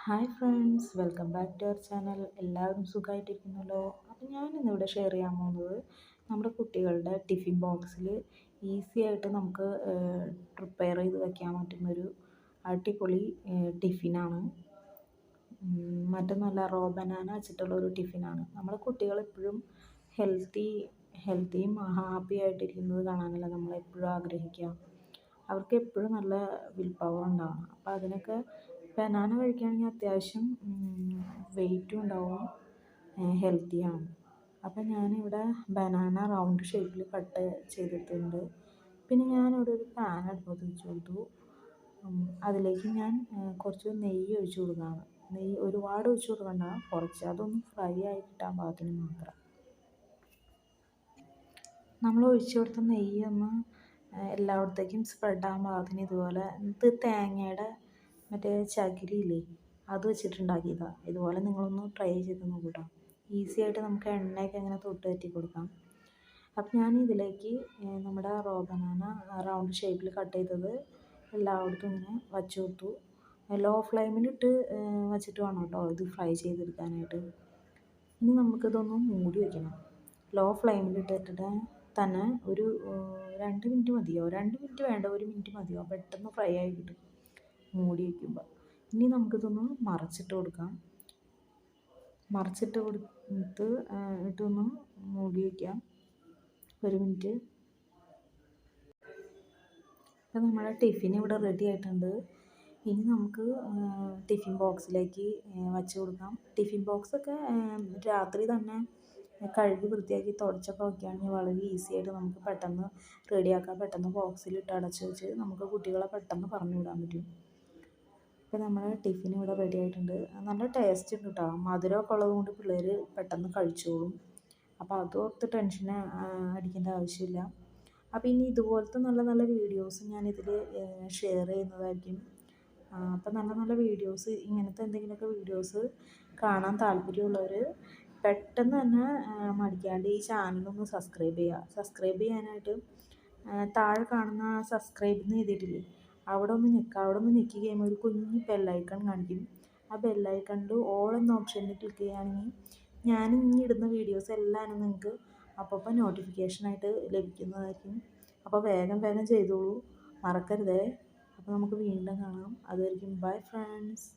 Hi friends, welcome back to our channel. എല്ലാവരും സുഖമായിട്ടിരിക്കുന്നല്ലോ. അപ്പം ഞാനിന്നിവിടെ ഷെയർ ചെയ്യാൻ പോകുന്നത് നമ്മുടെ കുട്ടികളുടെ ടിഫിൻ ബോക്സിൽ ഈസി ആയിട്ട് നമുക്ക് പ്രിപ്പയർ ചെയ്ത് വയ്ക്കാൻ പറ്റുന്നൊരു അടിപൊളി ടിഫിനാണ്. മറ്റൊന്നുമല്ല, റോ ബനാന വെച്ചിട്ടുള്ള ഒരു ടിഫിനാണ്. നമ്മുടെ കുട്ടികൾ എപ്പോഴും ഹെൽത്തിയും ഹാപ്പി ആയിട്ടിരിക്കുന്നത് കാണാനല്ല നമ്മളെപ്പോഴും ആഗ്രഹിക്കുക. അവർക്ക് എപ്പോഴും നല്ല വിൽ പവർ ഉണ്ടാവണം. അപ്പോൾ അതിനൊക്കെ ബനാന കഴിക്കുകയാണെങ്കിൽ അത്യാവശ്യം വെയിറ്റും ഉണ്ടാവും, ഹെൽത്തിയാണ്. അപ്പം ഞാനിവിടെ ബനാന റൗണ്ട് ഷേപ്പിൽ കട്ട് ചെയ്തിട്ടുണ്ട്. പിന്നെ ഞാനിവിടെ ഒരു പാൻ അടുപ്പത്ത് വെച്ച് കൊടുത്തു. അതിലേക്ക് ഞാൻ കുറച്ച് നെയ്യ് ഒഴിച്ച് കൊടുക്കുകയാണ്. നെയ്യ് ഒരുപാട് ഒഴിച്ച് കൊടുക്കണ്ട, കുറച്ച്, അതൊന്ന് ഫ്രൈ ആയി കിട്ടാൻ പാകത്തിന് മാത്രം. നമ്മൾ ഒഴിച്ചു കൊടുത്ത നെയ്യ് ഒന്ന് എല്ലായിടത്തേക്കും സ്പ്രെഡ് ആകാൻ പാകത്തിന് ഇതുപോലെ ഇത് തേങ്ങയുടെ മറ്റേ ചകിരിയില്ലേ, അത് വെച്ചിട്ടുണ്ടാക്കിയതാണ്. ഇതുപോലെ നിങ്ങളൊന്ന് ട്രൈ ചെയ്ത് നോക്കൂട്ടോ. ഈസി ആയിട്ട് നമുക്ക് എണ്ണയൊക്കെ ഇങ്ങനെ തൊട്ട് കയറ്റി കൊടുക്കാം. അപ്പം ഞാൻ ഇതിലേക്ക് നമ്മുടെ റോ ബനാന റൗണ്ട് ഷേപ്പിൽ കട്ട് ചെയ്തത് എല്ലായിടത്തും ഇങ്ങനെ വച്ച് കൊടുത്തു. ലോ ഫ്ലെയിമിലിട്ട് വച്ചിട്ട് വേണം കേട്ടോ ഇത് ഫ്രൈ ചെയ്തെടുക്കാനായിട്ട്. ഇനി നമുക്കിതൊന്ന് മൂടി വയ്ക്കണം. ലോ ഫ്ലെയിമിലിട്ടിട്ട് തന്നെ ഒരു 2 മിനിറ്റ് മതിയോ? 2 മിനിറ്റ് വേണ്ട, 1 മിനിറ്റ് മതിയോ? പെട്ടെന്ന് ഫ്രൈ ആയി കിട്ടും മൂടി വയ്ക്കുമ്പോൾ. ഇനി നമുക്കിതൊന്ന് മറിച്ചിട്ട് കൊടുക്കാം. മറിച്ചിട്ട് കൊടുത്ത് ഇട്ടൊന്ന് മൂടി വയ്ക്കാം 1 മിനിറ്റ്. അപ്പോൾ നമ്മുടെ ടിഫിൻ ഇവിടെ റെഡി ആയിട്ടുണ്ട്. ഇനി നമുക്ക് ടിഫിൻ ബോക്സിലേക്ക് വച്ച് കൊടുക്കാം. ടിഫിൻ ബോക്സൊക്കെ രാത്രി തന്നെ കഴുകി വൃത്തിയാക്കി തുടച്ചൊക്കെ വയ്ക്കുകയാണെങ്കിൽ വളരെ ഈസി ആയിട്ട് നമുക്ക് പെട്ടെന്ന് റെഡിയാക്കാം. പെട്ടെന്ന് ബോക്സിലിട്ട് അടച്ച് വെച്ച് നമുക്ക് കുട്ടികളെ പെട്ടെന്ന് പറഞ്ഞു വിടാൻ പറ്റും. ഇപ്പോൾ നമ്മുടെ ടിഫിൻ ഇവിടെ റെഡി ആയിട്ടുണ്ട്. നല്ല ടേസ്റ്റ് ഉണ്ട് കേട്ടോ. മധുരമൊക്കെ ഉള്ളത് കൊണ്ട് പിള്ളേർ പെട്ടെന്ന് കഴിച്ചോളും. അപ്പോൾ അതോർത്ത് ടെൻഷൻ അടിക്കേണ്ട ആവശ്യമില്ല. അപ്പോൾ ഇനി ഇതുപോലത്തെ നല്ല നല്ല വീഡിയോസ് ഞാനിതിൽ ഷെയർ ചെയ്യുന്നതായിരിക്കും. അപ്പോൾ നല്ല നല്ല വീഡിയോസ്, ഇങ്ങനത്തെ എന്തെങ്കിലുമൊക്കെ വീഡിയോസ് കാണാൻ താല്പര്യമുള്ളവർ പെട്ടെന്ന് തന്നെ മടിക്കാണ്ട് ഈ ചാനലൊന്ന് സബ്സ്ക്രൈബ് ചെയ്യുക. സബ്സ്ക്രൈബ് ചെയ്യാനായിട്ട് താഴെ കാണുന്ന സബ്സ്ക്രൈബ് എന്ന് എഴുതിയിട്ടില്ലേ, അവിടെ ഒന്ന് ഞെക്കുക. അവിടെ ഒന്ന് ഞെക്കി കഴിയുമ്പോൾ ഒരു കുഞ്ഞ് ബെല്ലൈക്കൺ കാണിക്കും. ആ ബെല്ലൈക്കണിൽ ഓൾ എന്ന ഓപ്ഷനിൽ ക്ലിക്ക് ചെയ്യുകയാണെങ്കിൽ ഞാൻ ഇനി ഇടുന്ന വീഡിയോസ് എല്ലാം നിങ്ങൾക്ക് അപ്പോൾ നോട്ടിഫിക്കേഷനായിട്ട് ലഭിക്കുന്നതായിരിക്കും. അപ്പോൾ വേഗം വേഗം ചെയ്തോളൂ, മറക്കരുതേ. അപ്പോൾ നമുക്ക് വീണ്ടും കാണാം. അതുവരെയും ബൈ ഫ്രണ്ട്സ്.